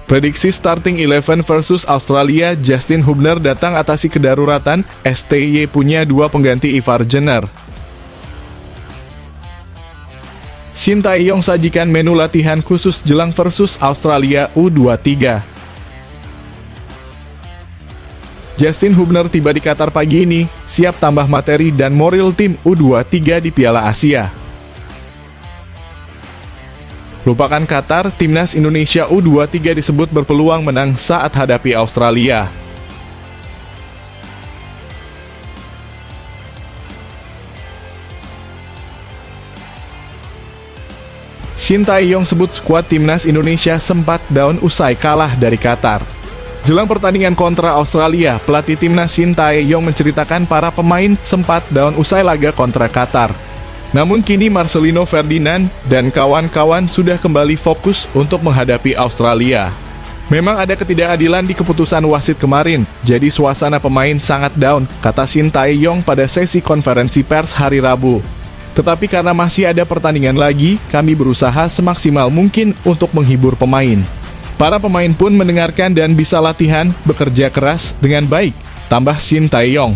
Prediksi starting 11 versus Australia, Justin Hubner datang atasi kedaruratan, STY punya 2 pengganti Ivar Jenner. Shin Tae-yong sajikan menu latihan khusus jelang versus Australia U23. Justin Hubner tiba di Qatar pagi ini, siap tambah materi dan moral tim U23 di Piala Asia. Lupakan Qatar, timnas Indonesia U23 disebut berpeluang menang saat hadapi Australia. Shin Tae-yong sebut skuad timnas Indonesia sempat down usai kalah dari Qatar. Jelang pertandingan kontra Australia, pelatih timnas Shin Tae-yong menceritakan para pemain sempat down usai laga kontra Qatar. Namun kini Marcelino Ferdinand dan kawan-kawan sudah kembali fokus untuk menghadapi Australia. Memang ada ketidakadilan di keputusan wasit kemarin, jadi suasana pemain sangat down, kata Shin Tae-yong pada sesi konferensi pers hari Rabu. Tetapi karena masih ada pertandingan lagi, kami berusaha semaksimal mungkin untuk menghibur pemain. Para pemain pun mendengarkan dan bisa latihan, bekerja keras dengan baik, tambah Shin Tae-yong.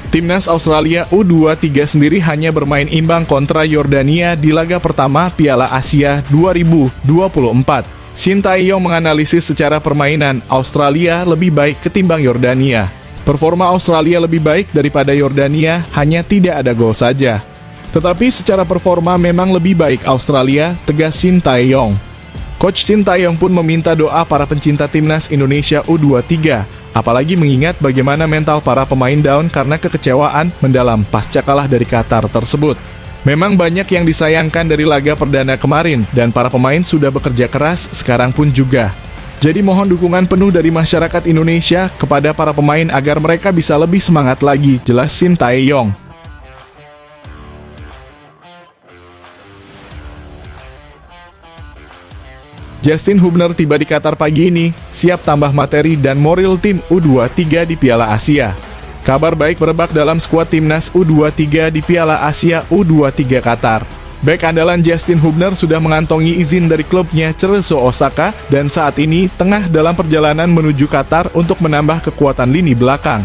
Timnas Australia U23 sendiri hanya bermain imbang kontra Yordania di laga pertama Piala Asia 2024. Shin Tae-yong menganalisis secara permainan, Australia lebih baik ketimbang Yordania. Performa Australia lebih baik daripada Yordania, hanya tidak ada gol saja. Tetapi secara performa memang lebih baik Australia, tegas Shin Tae-yong. Coach Shin Tae-yong pun meminta doa para pencinta timnas Indonesia U23, apalagi mengingat bagaimana mental para pemain down karena kekecewaan mendalam pasca kalah dari Qatar tersebut. Memang banyak yang disayangkan dari laga perdana kemarin, dan para pemain sudah bekerja keras sekarang pun juga. Jadi mohon dukungan penuh dari masyarakat Indonesia kepada para pemain agar mereka bisa lebih semangat lagi, jelas Shin Tae-yong. Justin Hubner tiba di Qatar pagi ini, siap tambah materi dan moral tim U23 di Piala Asia. Kabar baik berebak dalam skuad timnas U23 di Piala Asia U23 Qatar. Bek andalan Justin Hubner sudah mengantongi izin dari klubnya Cerezo Osaka dan saat ini tengah dalam perjalanan menuju Qatar untuk menambah kekuatan lini belakang.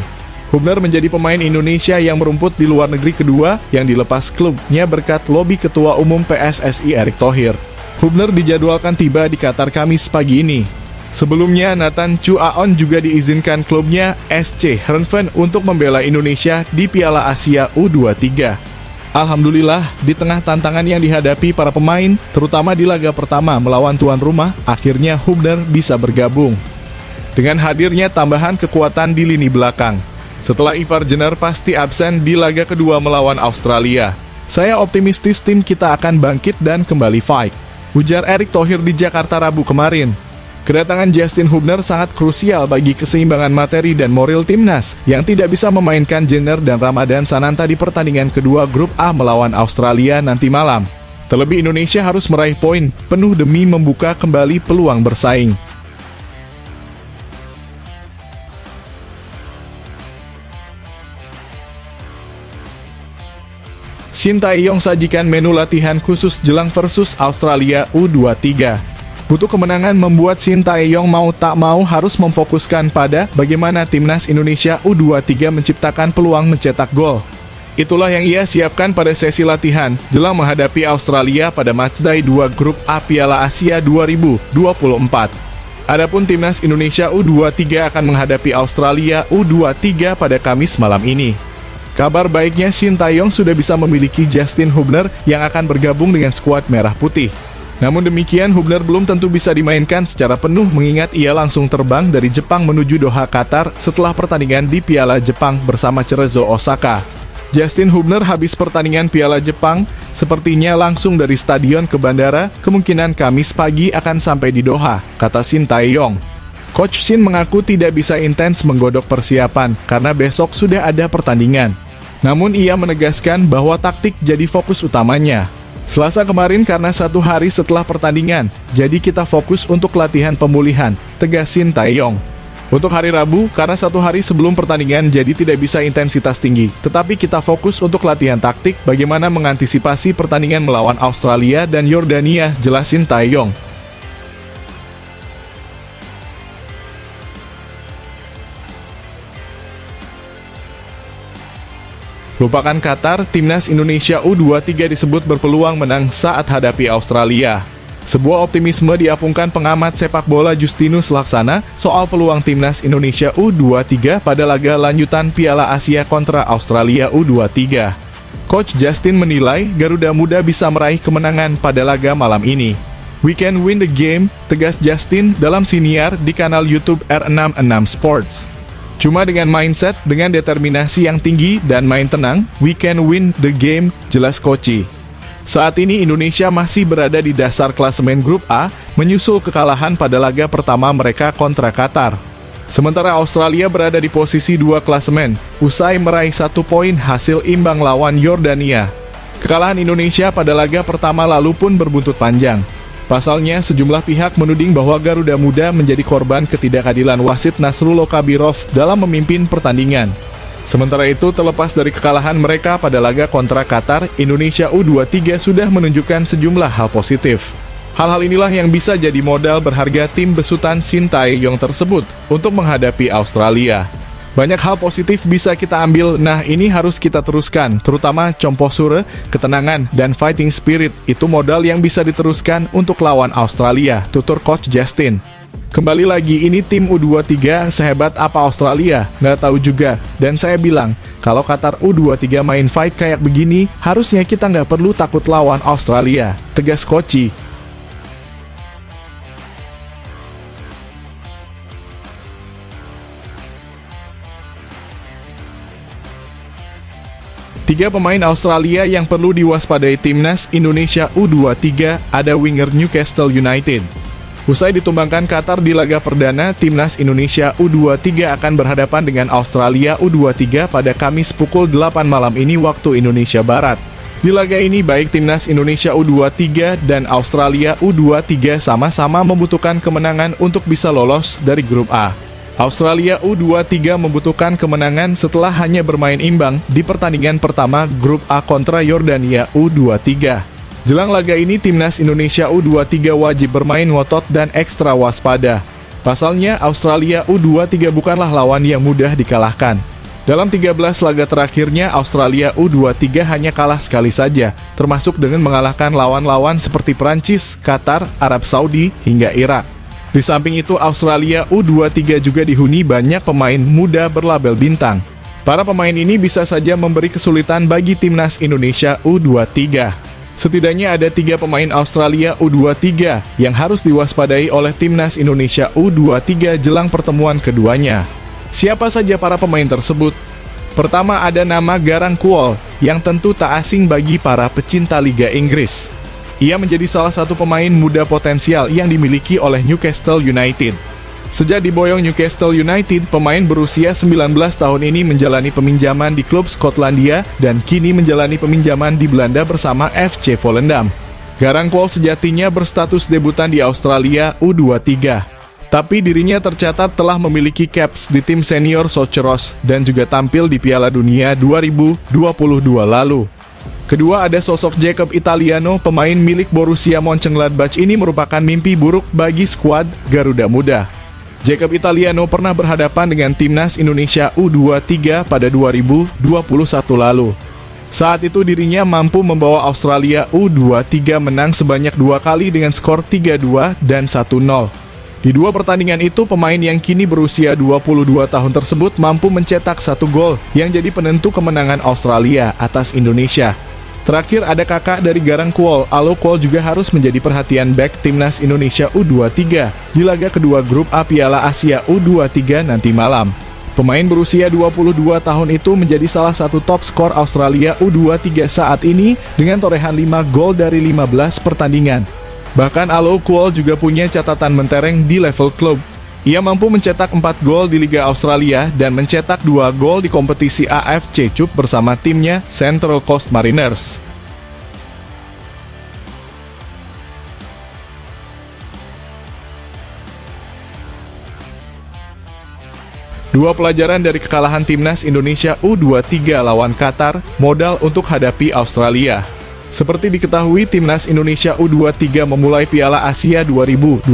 Hubner menjadi pemain Indonesia yang merumput di luar negeri kedua yang dilepas klubnya berkat lobi Ketua Umum PSSI Erick Thohir. Hubner dijadwalkan tiba di Qatar Kamis pagi ini. Sebelumnya, Nathan Chu Aon juga diizinkan klubnya SC Heerenveen untuk membela Indonesia di Piala Asia U23. Alhamdulillah, di tengah tantangan yang dihadapi para pemain, terutama di laga pertama melawan tuan rumah, akhirnya Hubner bisa bergabung. Dengan hadirnya tambahan kekuatan di lini belakang. Setelah Ivar Jenner pasti absen di laga kedua melawan Australia. Saya optimistis tim kita akan bangkit dan kembali fight, ujar Erick Thohir di Jakarta Rabu kemarin. Kedatangan Justin Hubner sangat krusial bagi keseimbangan materi dan moral timnas yang tidak bisa memainkan Jenner dan Ramadan Sananta di pertandingan kedua grup A melawan Australia nanti malam. Terlebih Indonesia harus meraih poin penuh demi membuka kembali peluang bersaing. Shin Tae-yong sajikan menu latihan khusus jelang versus Australia U23. Butuh kemenangan membuat Shin Tae-yong mau tak mau harus memfokuskan pada bagaimana timnas Indonesia U23 menciptakan peluang mencetak gol. Itulah yang ia siapkan pada sesi latihan jelang menghadapi Australia pada matchday 2 grup A Piala Asia 2024. Adapun timnas Indonesia U23 akan menghadapi Australia U23 pada Kamis malam ini. Kabar baiknya Shin Tae-yong sudah bisa memiliki Justin Hubner yang akan bergabung dengan skuad merah putih. Namun demikian, Hubner belum tentu bisa dimainkan secara penuh mengingat ia langsung terbang dari Jepang menuju Doha, Qatar setelah pertandingan di Piala Jepang bersama Cerezo Osaka. Justin Hubner habis pertandingan Piala Jepang, sepertinya langsung dari stadion ke bandara, kemungkinan Kamis pagi akan sampai di Doha, kata Shin Tae-yong. Coach Shin mengaku tidak bisa intens menggodok persiapan karena besok sudah ada pertandingan. Namun ia menegaskan bahwa taktik jadi fokus utamanya. Selasa kemarin karena 1 hari setelah pertandingan, jadi kita fokus untuk latihan pemulihan, tegas Shin Tae-yong. Untuk hari Rabu, karena 1 hari sebelum pertandingan jadi tidak bisa intensitas tinggi, tetapi kita fokus untuk latihan taktik bagaimana mengantisipasi pertandingan melawan Australia dan Yordania, jelas Shin Tae-yong. Lupakan Qatar, timnas Indonesia U23 disebut berpeluang menang saat hadapi Australia. Sebuah optimisme diapungkan pengamat sepak bola Justinus Laksana soal peluang timnas Indonesia U23 pada laga lanjutan Piala Asia kontra Australia U23. Coach Justin menilai Garuda Muda bisa meraih kemenangan pada laga malam ini. "We can win the game," tegas Justin dalam siniar di kanal YouTube R66 Sports. "Cuma dengan mindset, dengan determinasi yang tinggi dan main tenang, we can win the game," jelas Koci. Saat ini Indonesia masih berada di dasar klasemen grup A, menyusul kekalahan pada laga pertama mereka kontra Qatar. Sementara Australia berada di posisi 2 klasemen, usai meraih 1 poin hasil imbang lawan Yordania. Kekalahan Indonesia pada laga pertama lalu pun berbuntut panjang. Pasalnya, sejumlah pihak menuding bahwa Garuda Muda menjadi korban ketidakadilan wasit Nasrullah Kabirov dalam memimpin pertandingan. Sementara itu, terlepas dari kekalahan mereka pada laga kontra Qatar, Indonesia U23 sudah menunjukkan sejumlah hal positif. Hal-hal inilah yang bisa jadi modal berharga tim besutan Shin Tae-yong tersebut untuk menghadapi Australia. Banyak hal positif bisa kita ambil, nah ini harus kita teruskan, terutama composure, ketenangan, dan fighting spirit, itu modal yang bisa diteruskan untuk lawan Australia, tutur Coach Justin. Kembali lagi, ini tim U23 sehebat apa Australia? Nggak tahu juga. Dan saya bilang, kalau Qatar U23 main fight kayak begini, harusnya kita nggak perlu takut lawan Australia, tegas Koci. Tiga pemain Australia yang perlu diwaspadai timnas Indonesia U23 ada winger Newcastle United. Usai ditumbangkan Qatar di laga perdana, timnas Indonesia U23 akan berhadapan dengan Australia U23 pada Kamis pukul 8 malam ini waktu Indonesia Barat. Di laga ini baik timnas Indonesia U23 dan Australia U23 sama-sama membutuhkan kemenangan untuk bisa lolos dari grup A. Australia U23 membutuhkan kemenangan setelah hanya bermain imbang di pertandingan pertama grup A kontra Yordania U23. Jelang laga ini, timnas Indonesia U23 wajib bermain ngotot dan ekstra waspada. Pasalnya, Australia U23 bukanlah lawan yang mudah dikalahkan. Dalam 13 laga terakhirnya, Australia U23 hanya kalah sekali saja, termasuk dengan mengalahkan lawan-lawan seperti Prancis, Qatar, Arab Saudi, hingga Irak. Di samping itu, Australia U23 juga dihuni banyak pemain muda berlabel bintang. Para pemain ini bisa saja memberi kesulitan bagi timnas Indonesia U23. Setidaknya ada 3 pemain Australia U23 yang harus diwaspadai oleh timnas Indonesia U23 jelang pertemuan keduanya. Siapa saja para pemain tersebut? Pertama ada nama Garang Kuol, yang tentu tak asing bagi para pecinta Liga Inggris. Ia menjadi salah satu pemain muda potensial yang dimiliki oleh Newcastle United. Sejak diboyong Newcastle United, pemain berusia 19 tahun ini menjalani peminjaman di klub Skotlandia dan kini menjalani peminjaman di Belanda bersama FC Volendam. Garang Kuol sejatinya berstatus debutan di Australia U23. Tapi dirinya tercatat telah memiliki caps di tim senior Socheros dan juga tampil di Piala Dunia 2022 lalu. Kedua ada sosok Jacob Italiano, pemain milik Borussia Mönchengladbach ini merupakan mimpi buruk bagi skuad Garuda Muda. Jacob Italiano pernah berhadapan dengan timnas Indonesia U23 pada 2021 lalu. Saat itu dirinya mampu membawa Australia U23 menang sebanyak 2 kali dengan skor 3-2 dan 1-0. Di 2 pertandingan itu, pemain yang kini berusia 22 tahun tersebut mampu mencetak 1 gol yang jadi penentu kemenangan Australia atas Indonesia. Terakhir ada kakak dari Garang Kuol, Alo Kuol juga harus menjadi perhatian bek timnas Indonesia U23 di laga kedua grup A Piala Asia U23 nanti malam. Pemain berusia 22 tahun itu menjadi salah satu top skor Australia U23 saat ini dengan torehan 5 gol dari 15 pertandingan. Bahkan Alo Kuol juga punya catatan mentereng di level klub. Ia mampu mencetak 4 gol di Liga Australia dan mencetak 2 gol di kompetisi AFC Cup bersama timnya Central Coast Mariners. Dua pelajaran dari kekalahan timnas Indonesia U23 lawan Qatar, modal untuk hadapi Australia. Seperti diketahui, timnas Indonesia U23 memulai Piala Asia 2024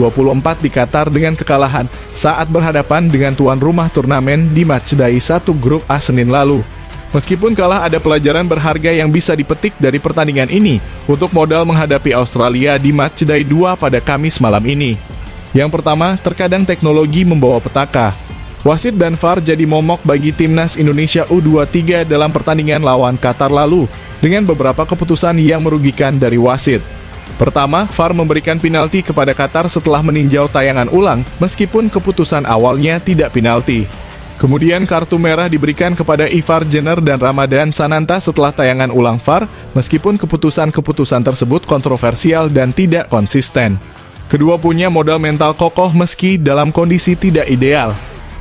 di Qatar dengan kekalahan saat berhadapan dengan tuan rumah turnamen di matchday 1 grup A Senin lalu. Meskipun kalah, ada pelajaran berharga yang bisa dipetik dari pertandingan ini untuk modal menghadapi Australia di matchday 2 pada Kamis malam ini. Yang pertama, terkadang teknologi membawa petaka. Wasit dan VAR jadi momok bagi timnas Indonesia U23 dalam pertandingan lawan Qatar lalu, dengan beberapa keputusan yang merugikan dari wasit. Pertama, VAR memberikan penalti kepada Qatar setelah meninjau tayangan ulang, meskipun keputusan awalnya tidak penalti. Kemudian kartu merah diberikan kepada Ivar Jenner dan Ramadan Sananta setelah tayangan ulang VAR, meskipun keputusan-keputusan tersebut kontroversial dan tidak konsisten. Kedua punya modal mental kokoh meski dalam kondisi tidak ideal.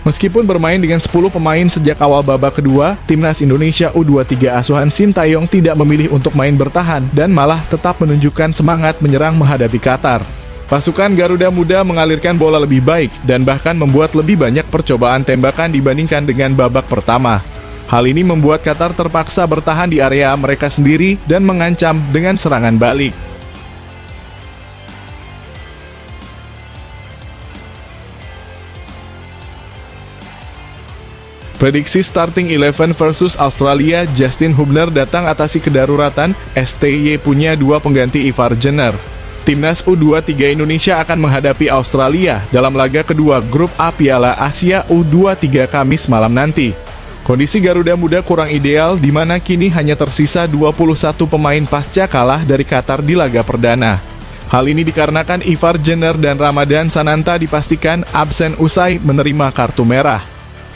Meskipun bermain dengan 10 pemain sejak awal babak kedua, timnas Indonesia U23 asuhan Sintayong tidak memilih untuk main bertahan dan malah tetap menunjukkan semangat menyerang menghadapi Qatar. Pasukan Garuda Muda mengalirkan bola lebih baik dan bahkan membuat lebih banyak percobaan tembakan dibandingkan dengan babak pertama. Hal ini membuat Qatar terpaksa bertahan di area mereka sendiri dan mengancam dengan serangan balik. Prediksi starting 11 versus Australia, Justin Hubner datang atasi kedaruratan, STY punya 2 pengganti Ivar Jenner. Timnas U23 Indonesia akan menghadapi Australia dalam laga kedua grup A Piala Asia U23 Kamis malam nanti. Kondisi Garuda Muda kurang ideal di mana kini hanya tersisa 21 pemain pasca kalah dari Qatar di laga perdana. Hal ini dikarenakan Ivar Jenner dan Ramadan Sananta dipastikan absen usai menerima kartu merah.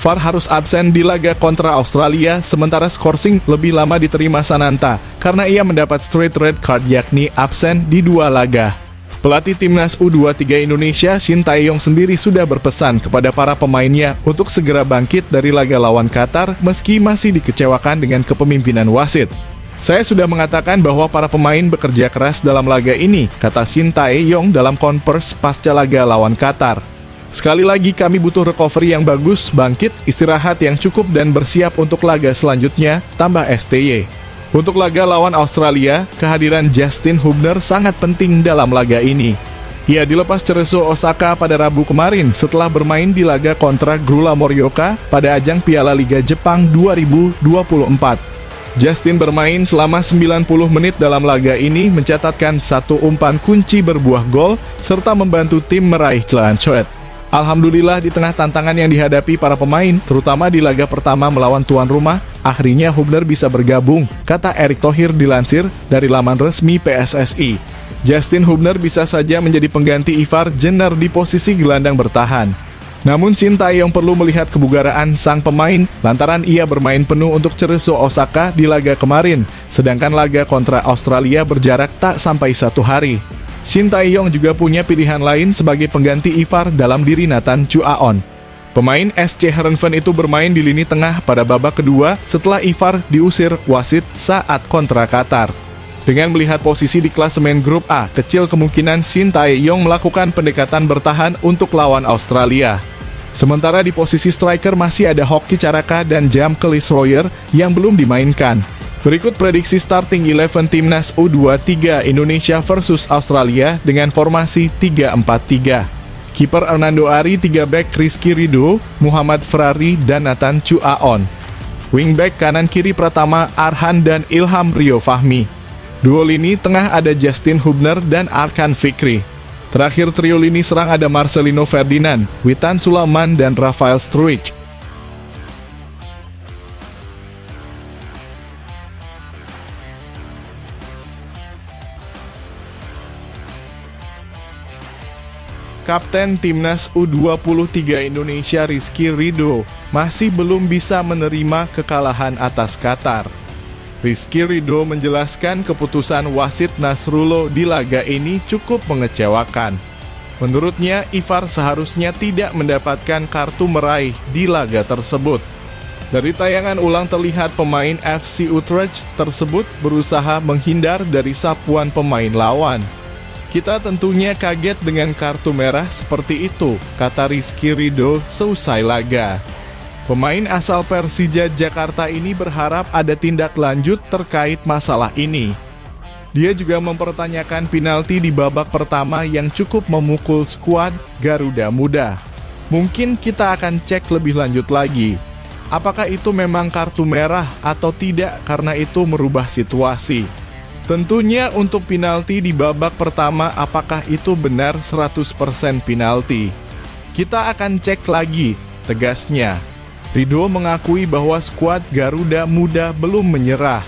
VAR harus absen di laga kontra Australia, sementara Skorsing lebih lama diterima Sananta karena ia mendapat straight red card yakni absen di 2 laga. Pelatih timnas U23 Indonesia, Sintayong sendiri sudah berpesan kepada para pemainnya untuk segera bangkit dari laga lawan Qatar meski masih dikecewakan dengan kepemimpinan wasit. Saya sudah mengatakan bahwa para pemain bekerja keras dalam laga ini, kata Sintayong dalam konvers pasca laga lawan Qatar. Sekali lagi kami butuh recovery yang bagus, bangkit, istirahat yang cukup dan bersiap untuk laga selanjutnya, tambah STY. Untuk laga lawan Australia, kehadiran Justin Hubner sangat penting dalam laga ini. Ia dilepas Cerezo Osaka pada Rabu kemarin setelah bermain di laga kontra Grula Morioka pada ajang Piala Liga Jepang 2024. Justin bermain selama 90 menit dalam laga ini, mencatatkan 1 umpan kunci berbuah gol, serta membantu tim meraih Challenge Shot. Alhamdulillah di tengah tantangan yang dihadapi para pemain, terutama di laga pertama melawan tuan rumah, akhirnya Hubner bisa bergabung, kata Erick Thohir dilansir dari laman resmi PSSI. Justin Hubner bisa saja menjadi pengganti Ivar Jenner di posisi gelandang bertahan. Namun Sintayong perlu melihat kebugaran sang pemain lantaran ia bermain penuh untuk Cerezo Osaka di laga kemarin, sedangkan laga kontra Australia berjarak tak sampai 1 hari. Sintayong juga punya pilihan lain sebagai pengganti Ivar dalam diri Nathan Chuaon. Pemain SC Heerenveen itu bermain di lini tengah pada babak kedua setelah Ivar diusir wasit saat kontra Qatar. Dengan melihat posisi di klasemen grup A, kecil kemungkinan Sintayong melakukan pendekatan bertahan untuk lawan Australia. Sementara di posisi striker masih ada Hoki Caraka dan Jamkelis Royer yang belum dimainkan. Berikut prediksi starting 11 timnas U23 Indonesia versus Australia dengan formasi 3-4-3. Kiper Hernando Ari, 3 back Rizky Ridho, Muhammad Ferrari, dan Nathan Chuaon. Wingback kanan kiri Pratama Arhan dan Ilham Rio Fahmi. Duo lini tengah ada Justin Hubner dan Arkan Fikri. Terakhir trio lini serang ada Marcelino Ferdinand, Witan Sulaiman, dan Rafael Struijk. Kapten Timnas U23 Indonesia Rizky Ridho masih belum bisa menerima kekalahan atas Qatar. Rizky Ridho menjelaskan keputusan wasit Nasrullo di laga ini cukup mengecewakan. Menurutnya, Ivar seharusnya tidak mendapatkan kartu meraih di laga tersebut. Dari tayangan ulang terlihat pemain FC Utrecht tersebut berusaha menghindar dari sapuan pemain lawan. Kita tentunya kaget dengan kartu merah seperti itu, kata Rizky Ridho seusai laga. Pemain asal Persija Jakarta ini berharap ada tindak lanjut terkait masalah ini. Dia juga mempertanyakan penalti di babak pertama yang cukup memukul skuad Garuda Muda. Mungkin kita akan cek lebih lanjut lagi. Apakah itu memang kartu merah atau tidak karena itu merubah situasi? Tentunya untuk penalti di babak pertama apakah itu benar 100% penalti? Kita akan cek lagi, tegasnya. Ridho mengakui bahwa skuad Garuda Muda belum menyerah.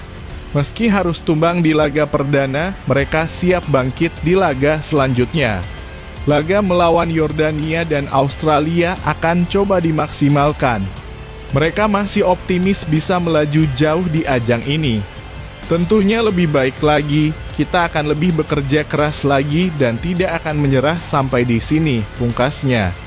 Meski harus tumbang di laga perdana, mereka siap bangkit di laga selanjutnya. Laga melawan Yordania dan Australia akan coba dimaksimalkan. Mereka masih optimis bisa melaju jauh di ajang ini. Tentunya lebih baik lagi, kita akan lebih bekerja keras lagi dan tidak akan menyerah sampai di sini, pungkasnya.